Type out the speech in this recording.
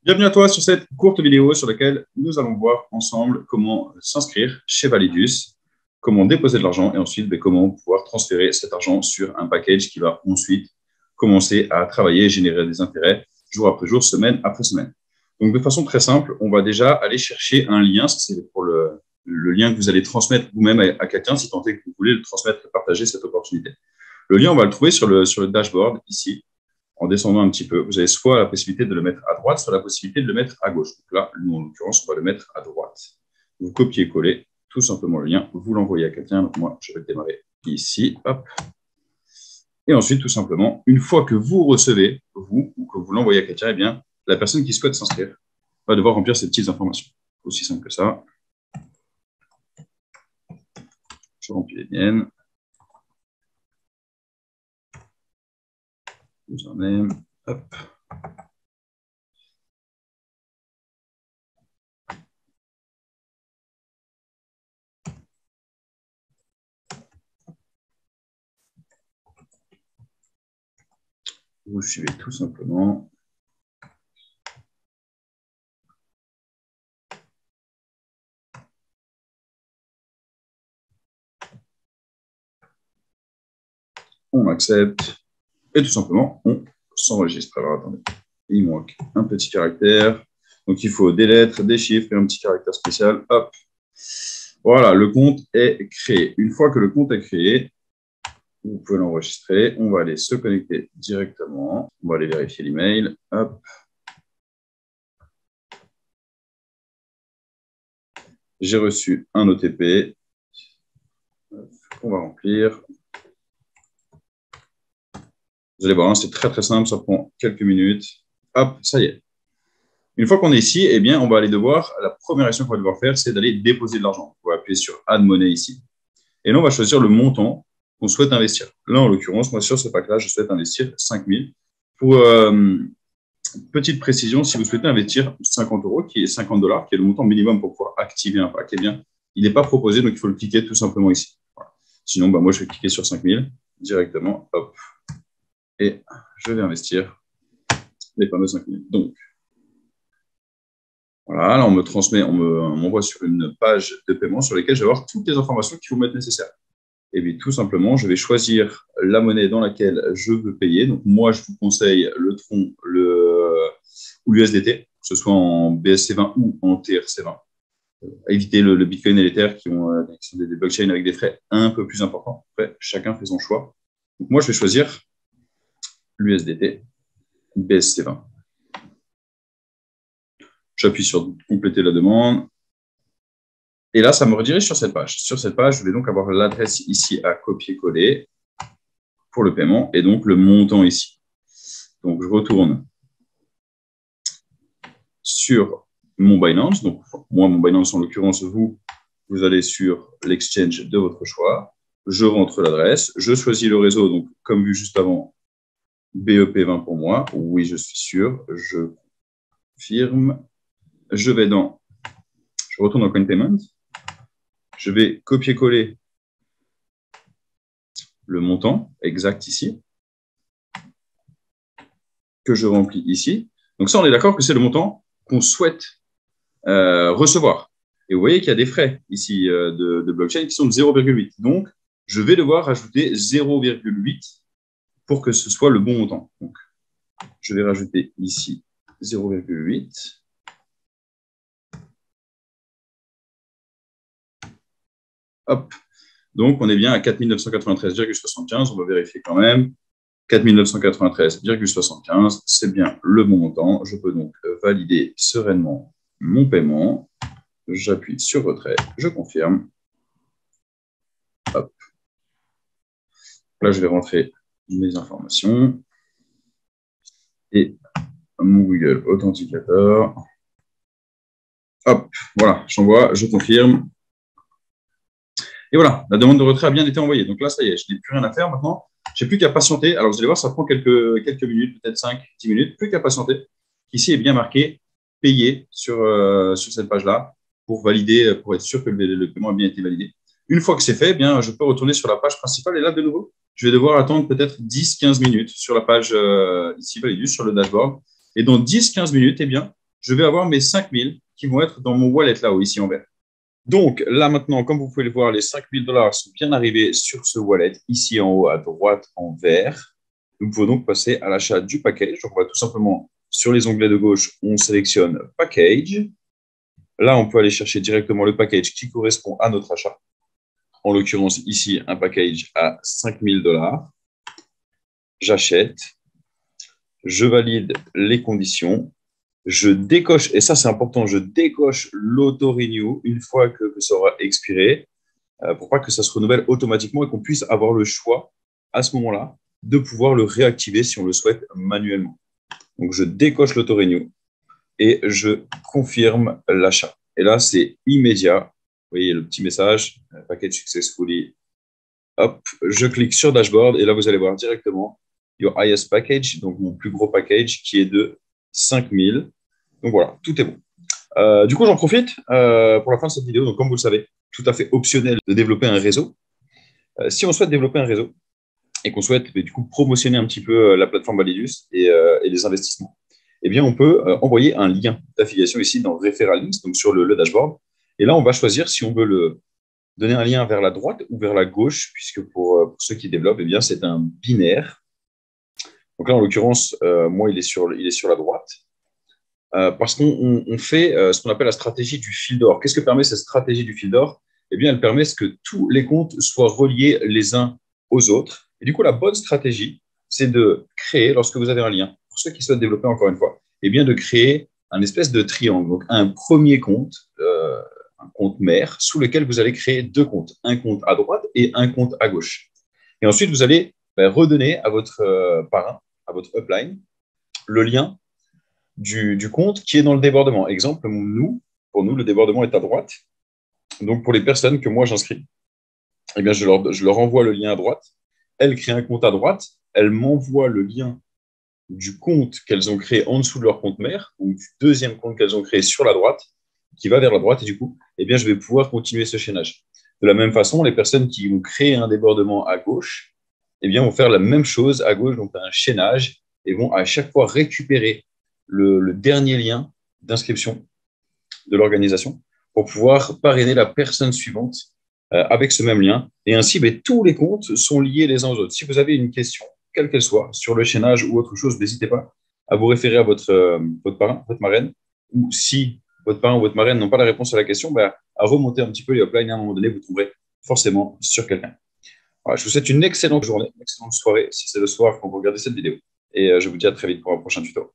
Bienvenue à toi sur cette courte vidéo sur laquelle nous allons voir ensemble comment s'inscrire chez Validus, comment déposer de l'argent et ensuite comment pouvoir transférer cet argent sur un package qui va ensuite commencer à travailler et générer des intérêts jour après jour, semaine après semaine. Donc de façon très simple, on va déjà aller chercher un lien, c'est pour le lien que vous allez transmettre vous-même à quelqu'un si tant est que vous voulez le transmettre et partager cette opportunité. Le lien, on va le trouver sur le dashboard ici. En descendant un petit peu, vous avez soit la possibilité de le mettre à droite, soit la possibilité de le mettre à gauche. Donc là, nous, en l'occurrence, on va le mettre à droite. Vous copiez-collez tout simplement le lien, vous l'envoyez à quelqu'un. Donc moi, je vais le démarrer ici. Hop. Et ensuite, tout simplement, une fois que vous recevez, vous, ou que vous l'envoyez à quelqu'un, eh bien, la personne qui souhaite s'inscrire va devoir remplir ces petites informations. Aussi simple que ça. Je remplis les miennes. Username. Hop. Vous suivez tout simplement. On accepte. Et tout simplement, on s'enregistre. Alors, attendez. Il manque un petit caractère. Donc, il faut des lettres, des chiffres et un petit caractère spécial. Hop. Voilà, le compte est créé. Une fois que le compte est créé, vous pouvez l'enregistrer. On va aller se connecter directement. On va aller vérifier l'email. Hop. J'ai reçu un OTP qu'on va remplir. Vous allez voir, c'est très, très simple. Ça prend quelques minutes. Hop, ça y est. Une fois qu'on est ici, eh bien, on va aller devoir, la première action qu'on va devoir faire, c'est d'aller déposer de l'argent. On va appuyer sur Add monnaie ici. Et là, on va choisir le montant qu'on souhaite investir. Là, en l'occurrence, moi, sur ce pack-là, je souhaite investir 5 000. Pour petite précision, si vous souhaitez investir 50 €, qui est 50 $, qui est le montant minimum pour pouvoir activer un pack, eh bien, il n'est pas proposé, donc il faut le cliquer tout simplement ici. Voilà. Sinon, moi, je vais cliquer sur 5 000 directement. Hop. Et je vais investir les fameux 5 000. Donc, voilà, là, on me transmet, on m'envoie sur une page de paiement sur laquelle je vais avoir toutes les informations qui vont m'être nécessaires. Et bien, tout simplement, je vais choisir la monnaie dans laquelle je veux payer. Donc, moi, je vous conseille le Tron ou l'USDT, que ce soit en BSC20 ou en TRC20. Éviter le Bitcoin et l'Ether qui sont des blockchains avec des frais un peu plus importants. Après, chacun fait son choix. Donc, moi, je vais choisir l'USDT BSC20. J'appuie sur compléter la demande. Et là, ça me redirige sur cette page. Sur cette page, je vais donc avoir l'adresse ici à copier-coller pour le paiement et donc le montant ici. Donc, je retourne sur mon Binance. Donc, moi, mon Binance, en l'occurrence, vous allez sur l'exchange de votre choix. Je rentre l'adresse. Je choisis le réseau. Donc, comme vu juste avant, BEP20 pour moi. Oui, je suis sûr. Je confirme. Je retourne dans CoinPayment. Je vais copier-coller le montant exact ici, que je remplis ici. Donc ça, on est d'accord que c'est le montant qu'on souhaite recevoir. Et vous voyez qu'il y a des frais ici de blockchain qui sont de 0,8. Donc, je vais devoir rajouter 0,8 pour que ce soit le bon montant. Donc, je vais rajouter ici 0,8. Hop. Donc, on est bien à 4 993,75. On va vérifier quand même. 4 993,75, c'est bien le bon montant. Je peux donc valider sereinement mon paiement. J'appuie sur retrait, je confirme. Hop. Là, je vais rentrer mes informations et mon Google Authenticator. Hop, voilà, j'envoie, je confirme. Et voilà, la demande de retrait a bien été envoyée. Donc là, ça y est, je n'ai plus rien à faire maintenant. Je n'ai plus qu'à patienter. Alors, vous allez voir, ça prend quelques minutes, peut-être 5-10 minutes. Plus qu'à patienter. Ici est bien marqué « Payer » sur cette page-là pour valider, pour être sûr que le paiement a bien été validé. Une fois que c'est fait, eh bien, je peux retourner sur la page principale. Et là, de nouveau, je vais devoir attendre peut-être 10-15 minutes sur la page ici, Validus, sur le dashboard. Et dans 10-15 minutes, eh bien, je vais avoir mes 5000 qui vont être dans mon wallet là-haut, ici en vert. Donc là maintenant, comme vous pouvez le voir, les 5000 dollars sont bien arrivés sur ce wallet, ici en haut à droite en vert. Nous pouvons donc passer à l'achat du package. Donc on va tout simplement, sur les onglets de gauche, on sélectionne Package. Là, on peut aller chercher directement le package qui correspond à notre achat. En l'occurrence, ici, un package à 5000 dollars. J'achète. Je valide les conditions. Je décoche, et ça c'est important, je décoche l'auto-renew une fois que ça aura expiré pour pas que ça se renouvelle automatiquement et qu'on puisse avoir le choix à ce moment-là de pouvoir le réactiver si on le souhaite manuellement. Donc, je décoche l'auto-renew et je confirme l'achat. Et là, c'est immédiat. Vous voyez le petit message, package successfully. Hop, je clique sur dashboard et là, vous allez voir directement your highest package, donc mon plus gros package qui est de 5000. Donc voilà, tout est bon. Du coup, j'en profite pour la fin de cette vidéo. Donc, comme vous le savez, tout à fait optionnel de développer un réseau. Si on souhaite développer un réseau et qu'on souhaite du coup promotionner un petit peu la plateforme Validus et les investissements, eh bien, on peut envoyer un lien d'affiliation ici dans Referral Links, donc sur le dashboard. Et là, on va choisir si on veut le donner un lien vers la droite ou vers la gauche, puisque pour ceux qui développent, eh bien, c'est un binaire. Donc là, en l'occurrence, moi, il est sur la droite. Parce qu'on fait ce qu'on appelle la stratégie du fil d'or. Qu'est-ce que permet cette stratégie du fil d'or? Eh bien, elle permet que tous les comptes soient reliés les uns aux autres. Et du coup, la bonne stratégie, c'est de créer, lorsque vous avez un lien, pour ceux qui souhaitent développer encore une fois, eh bien, de créer un espèce de triangle. Donc, un premier compte, un compte mère, sous lequel vous allez créer deux comptes. Un compte à droite et un compte à gauche. Et ensuite, vous allez redonner à votre parrain, à votre upline, le lien du compte qui est dans le débordement. Exemple, pour nous, le débordement est à droite. Donc, pour les personnes que moi j'inscris, eh bien, je leur envoie le lien à droite. Elles créent un compte à droite. Elles m'envoient le lien du compte qu'elles ont créé en dessous de leur compte mère, ou du deuxième compte qu'elles ont créé sur la droite, qui va vers la droite. Et du coup, eh bien, je vais pouvoir continuer ce chaînage. De la même façon, les personnes qui vont créer un débordement à gauche, eh bien, vont faire la même chose à gauche, donc un chaînage, et vont à chaque fois récupérer le dernier lien d'inscription de l'organisation pour pouvoir parrainer la personne suivante avec ce même lien. Et ainsi, tous les comptes sont liés les uns aux autres. Si vous avez une question, quelle qu'elle soit, sur le chaînage ou autre chose, n'hésitez pas à vous référer à votre parrain, votre marraine, ou si votre parrain ou votre marraine n'ont pas la réponse à la question, à remonter un petit peu les uplines. À un moment donné, vous trouverez forcément sur quelqu'un. Voilà, je vous souhaite une excellente journée, une excellente soirée, si c'est le soir quand vous regardez cette vidéo. Et je vous dis à très vite pour un prochain tuto.